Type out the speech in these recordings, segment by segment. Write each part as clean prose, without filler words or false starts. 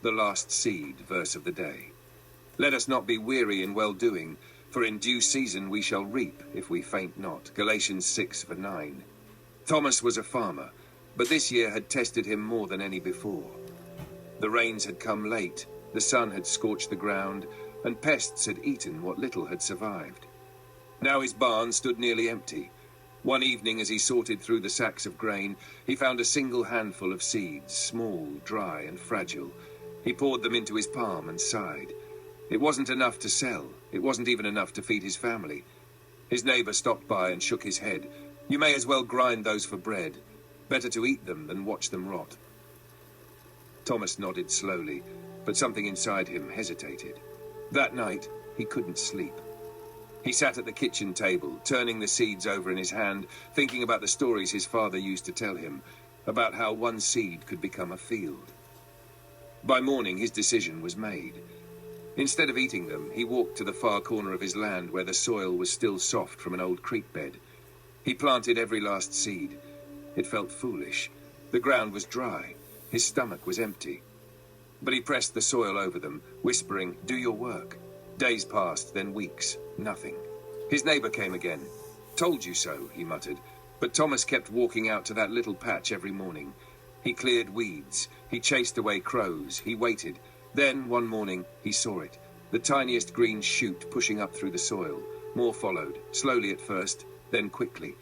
the last seed verse of the day. Let us not be weary in well-doing, for in due season we shall reap if we faint not. Galatians 6:9. Thomas was a farmer, but this year had tested him more than any before. The rains had come late, the sun had scorched the ground, and pests had eaten what little had survived. Now his barn stood nearly empty. One evening, as he sorted through the sacks of grain, he found a single handful of seeds, small, dry, and fragile. He poured them into his palm and sighed. It wasn't enough to sell. It wasn't even enough to feed his family. His neighbor stopped by and shook his head. You may as well grind those for bread. Better to eat them than watch them rot. Thomas nodded slowly, but something inside him hesitated. That night, he couldn't sleep. He sat at the kitchen table, turning the seeds over in his hand, thinking about the stories his father used to tell him, about how one seed could become a field. By morning, his decision was made. Instead of eating them, he walked to the far corner of his land where the soil was still soft from an old creek bed. He planted every last seed. It felt foolish. The ground was dry. His stomach was empty. But he pressed the soil over them, whispering, "Do your work." Days passed, then weeks. Nothing. His neighbor came again. "Told you so," he muttered. But Thomas kept walking out to that little patch every morning. He cleared weeds. He chased away crows. He waited. Then, one morning, he saw it. The tiniest green shoot pushing up through the soil. More followed, slowly at first, then quickly.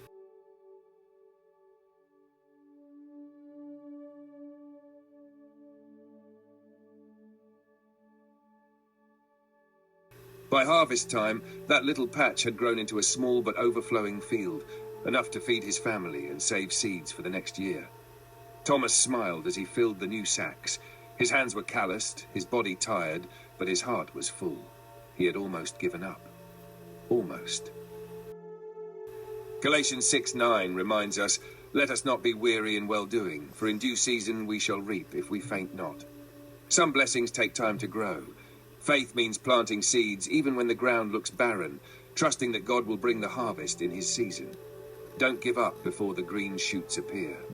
By harvest time, that little patch had grown into a small but overflowing field, enough to feed his family and save seeds for the next year. Thomas smiled as he filled the new sacks. His hands were calloused, his body tired, but his heart was full. He had almost given up. Almost. Galatians 6:9 reminds us, "Let us not be weary in well-doing, for in due season we shall reap if we faint not." Some blessings take time to grow. Faith means planting seeds even when the ground looks barren, trusting that God will bring the harvest in his season. Don't give up before the green shoots appear.